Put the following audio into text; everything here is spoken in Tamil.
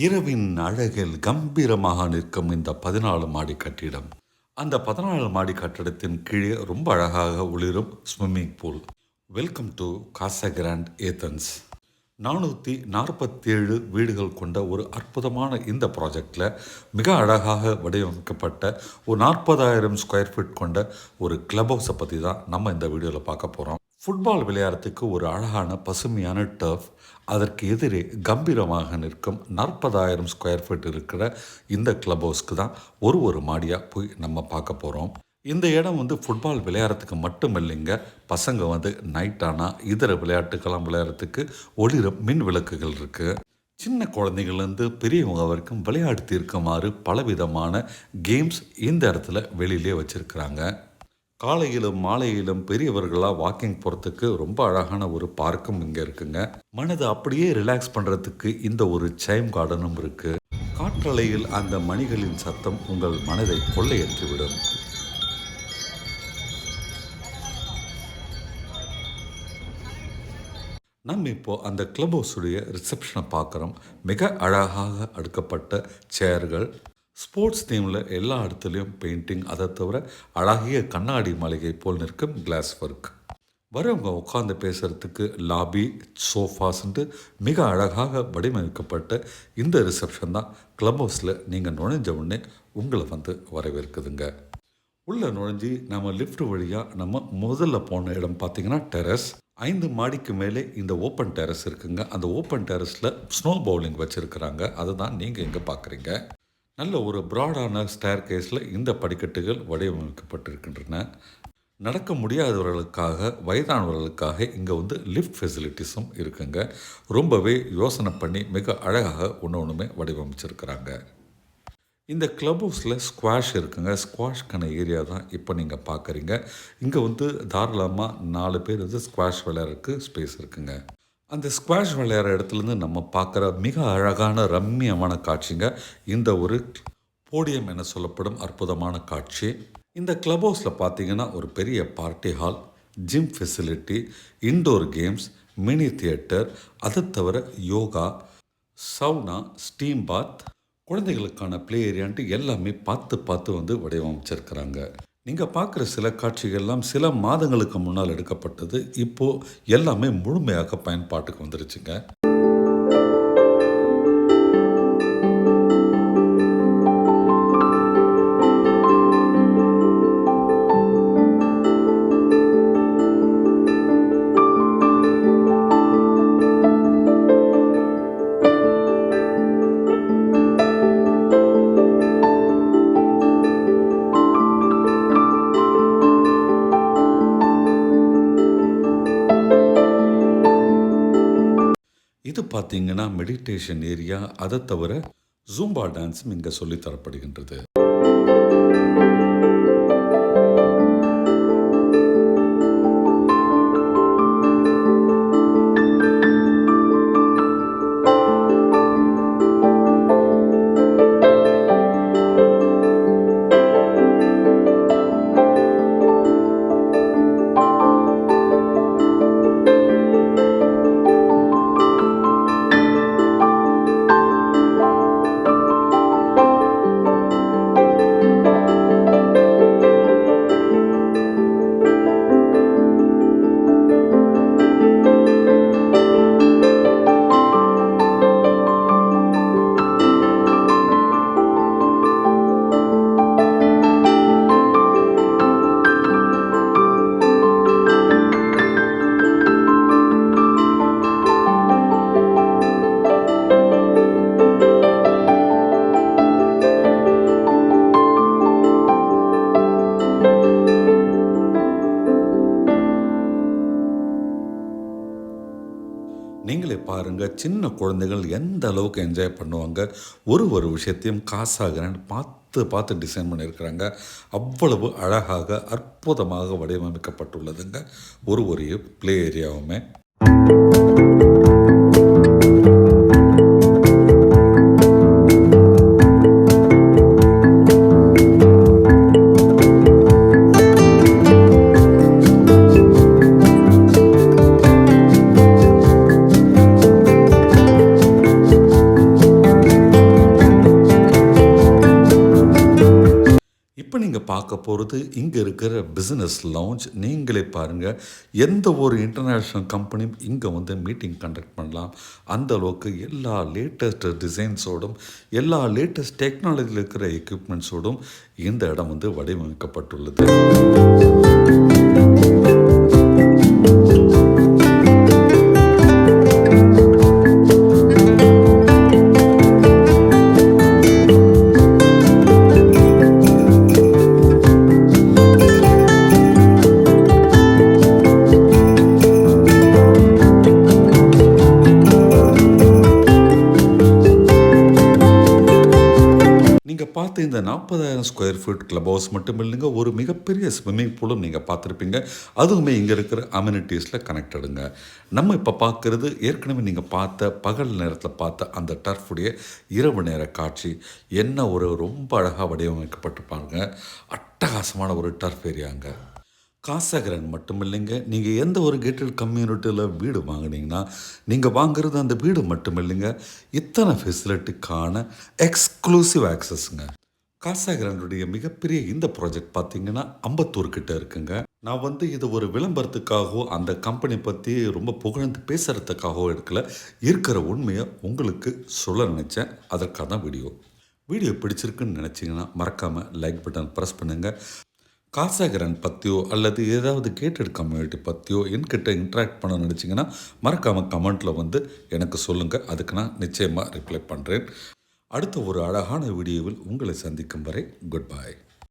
இரவின் அழகில் கம்பீரமாக நிற்கும் இந்த 14 மாடி கட்டிடம். அந்த 14 மாடி கட்டடத்தின் கீழே ரொம்ப அழகாக ஒளிரும் swimming pool. Welcome to Casagrand Athens. 447 வீடுகள் கொண்ட ஒரு அற்புதமான இந்த ப்ராஜெக்டில் மிக அழகாக வடிவமைக்கப்பட்ட ஒரு 40,000 ஸ்கொயர் ஃபீட் கொண்ட ஒரு கிளப் ஹவுஸை பற்றி தான் நம்ம இந்த வீடியோவில் பார்க்க போகிறோம். ஃபுட்பால் விளையாடுறதுக்கு ஒரு அழகான பசுமையான டர்ஃப், அதற்கு எதிரே கம்பீரமாக நிற்கும் 40,000 ஸ்கொயர் ஃபீட் இருக்கிற இந்த கிளப் ஹவுஸ்க்கு தான் ஒரு மாடியாக போய் நம்ம பார்க்க போகிறோம். இந்த இடம் ஃபுட்பால் விளையாடுறதுக்கு மட்டும் இல்லைங்க, பசங்க நைட் ஆனால் இதர விளையாட்டுக்கெல்லாம் விளையாடுறதுக்கு ஒளிரும் மின் விளக்குகள் இருக்குது. சின்ன குழந்தைங்கள்லேருந்து பெரியவங்க வரைக்கும் விளையாடி தீர்க்குமாறு பலவிதமான கேம்ஸ் இந்த இடத்துல வெளியிலே வச்சுருக்குறாங்க. காலையிலும் மாலையிலும் பெரியவர்களாக வாக்கிங் போகிறதுக்கு ரொம்ப அழகான ஒரு பார்க்கும் இங்கே இருக்குங்க. மனதை அப்படியே ரிலாக்ஸ் பண்ணுறதுக்கு இந்த ஒரு சைம் கார்டனும் இருக்குது. காற்றலையில் அந்த மணிகளின் சத்தம் உங்கள் மனதை கொள்ளையற்றிவிடும். நம்ம இப்போது அந்த கிளப் ஹவுஸுடைய ரிசப்ஷனை பார்க்குறோம். மிக அழகாக அடுக்கப்பட்ட சேர்கள், ஸ்போர்ட்ஸ் தீமில் எல்லா இடத்துலையும் பெயிண்டிங், அதை தவிர அழகிய கண்ணாடி மாளிகை போல் நிற்கும் கிளாஸ் ஒர்க். வரவங்க உட்காந்து பேசுகிறதுக்கு லாபி, சோஃபாஸ்ன்ட்டு மிக அழகாக வடிவமைக்கப்பட்ட இந்த ரிசப்ஷன் தான் கிளப் ஹவுஸில் நீங்கள் நுழைஞ்ச உடனே உங்களை வரவேற்குதுங்க. உள்ளே நுழைஞ்சி நம்ம லிஃப்ட் வழியாக நம்ம முதல்ல போன இடம் பார்த்திங்கன்னா டெரஸ். 5 மாடிக்கு மேலே இந்த ஓப்பன் டெரஸ் இருக்குங்க. அந்த ஓப்பன் டெரஸில் ஸ்னோ பவுலிங் வச்சுருக்குறாங்க. அதுதான் நீங்கள் இங்கே பார்க்குறீங்க. நல்ல ஒரு ப்ராடான ஸ்டேர் கேஸில் இந்த படிக்கட்டுகள் வடிவமைக்கப்பட்டிருக்கின்றன. நடக்க முடியாதவர்களுக்காக, வயதானவர்களுக்காக இங்கே லிஃப்ட் ஃபெசிலிட்டிஸும் இருக்குங்க. ரொம்பவே யோசனை பண்ணி மிக அழகாக ஒன்றுமே வடிவமைச்சிருக்கிறாங்க. இந்த கிளப் ஹவுஸில் ஸ்குவாஷ் இருக்குங்க. ஸ்குவாஷ்க்கான ஏரியா தான் இப்போ நீங்கள் பார்க்குறீங்க. இங்கே தாராளமாக 4 பேர் ஸ்குவாஷ் விளையாடுறதுக்கு ஸ்பேஸ் இருக்குங்க. அந்த ஸ்குவாஷ் விளையாடுற இடத்துலேருந்து நம்ம பார்க்குற மிக அழகான ரம்மியமான காட்சிங்க இந்த ஒரு போடியம் என சொல்லப்படும் அற்புதமான காட்சி. இந்த கிளப் ஹவுஸில் பார்த்தீங்கன்னா ஒரு பெரிய party hall, gym facility, indoor games, mini theatre, அதை தவிர யோகா, சவுனா, ஸ்டீம் பாத், குழந்தைகளுக்கான ப்ளே ஏரியான்ட்டு எல்லாமே பார்த்து வடிவமைச்சிருக்கிறாங்க. நீங்கள் பார்க்குற சில காட்சிகள்லாம் சில மாதங்களுக்கு முன்னால் எடுக்கப்பட்டது. இப்போது எல்லாமே முழுமையாக பயன்பாட்டுக்கு வந்துருச்சுங்க. இது பார்த்தீங்கன்னா மெடிடேஷன் ஏரியா, அதை தவிர ஜூம்பா டான்ஸும் இங்கே சொல்லித்தரப்படுகின்றது. நீங்களே பாருங்கள், சின்ன குழந்தைகள் எந்த அளவுக்கு என்ஜாய் பண்ணுவாங்க. ஒரு விஷயத்தையும் காசா கிராண்ட் பார்த்து டிசைன் பண்ணியிருக்கிறாங்க. அவ்வளவு அழகாக அற்புதமாக வடிவமைக்கப்பட்டுள்ளதுங்க ஒரு ப்ளே ஏரியாவுமே. இப்போ நீங்கள் பார்க்க போகிறது இங்கே இருக்கிற பிஸ்னஸ் லவுஞ்ச். நீங்களே பாருங்கள், எந்த ஒரு இன்டர்நேஷ்னல் கம்பெனியும் இங்கே வந்து மீட்டிங் கண்டக்ட் பண்ணலாம். அந்த அளவுக்கு எல்லா லேட்டஸ்ட் டிசைன்ஸோடும் எல்லா லேட்டஸ்ட் டெக்னாலஜியில் இருக்கிற எக்யூப்மெண்ட்ஸோடும் இந்த இடம் வந்து வடிவமைக்கப்பட்டுள்ளது. நீங்கள் பார்த்த இந்த 40,000 ஸ்கொயர் ஃபீட் கிளப் ஹவுஸ் மட்டும் இல்லைங்க, ஒரு மிகப்பெரிய ஸ்விம்மிங் பூலும் நீங்கள் பார்த்துருப்பீங்க. அதுவுமே இங்கே இருக்கிற அம்யூனிட்டிஸில் கனெக்டடுங்க. நம்ம இப்போ பார்க்குறது ஏற்கனவே நீங்கள் பார்த்த பகல் நேரத்தில் பார்த்த அந்த டர்ஃபுடைய இரவு நேர காட்சி. என்ன ஒரு ரொம்ப அழகாக வடிவமைக்கப்பட்டிருப்பாங்க. அட்டகாசமான ஒரு டர்ஃப் ஏரியாங்க. காசகரன் மட்டும் இல்லைங்க, நீங்கள் எந்த ஒரு கேட்டட் கம்யூனிட்டியில் வீடு வாங்கினீங்கன்னா நீங்கள் வாங்குறது அந்த வீடு மட்டும் இல்லைங்க, இத்தனை ஃபெசிலிட்டிக்கான எக்ஸ்க்ளூசிவ் ஆக்சஸ்ங்க. காசாகிரானுடைய மிகப்பெரிய இந்த ப்ராஜெக்ட் பார்த்தீங்கன்னா அம்பத்தூர் கிட்ட இருக்குங்க. நான் வந்து இது ஒரு விளம்பரத்துக்காகவோ அந்த கம்பெனி பற்றி ரொம்ப புகழ்ந்து பேசுகிறதுக்காகவோ எடுக்கல, இருக்கிற உண்மையை உங்களுக்கு சொல்ல நினச்சேன். அதற்காக தான் வீடியோ பிடிச்சிருக்குன்னு நினச்சிங்கன்னா மறக்காமல் லைக் பட்டன் ப்ரெஸ் பண்ணுங்கள். காசாகிரான் பற்றியோ அல்லது ஏதாவது கேட்டட் கம்யூனிட்டி பற்றியோ என்கிட்ட இன்ட்ராக்ட் பண்ண நினச்சிங்கன்னா மறக்காமல் கமெண்ட்டில் வந்து எனக்கு சொல்லுங்கள். அதுக்கு நான் நிச்சயமாக ரிப்ளை பண்ணுறேன். அடுத்த ஒரு அழகான வீடியோவில் உங்களை சந்திக்கும் வரை குட் பை.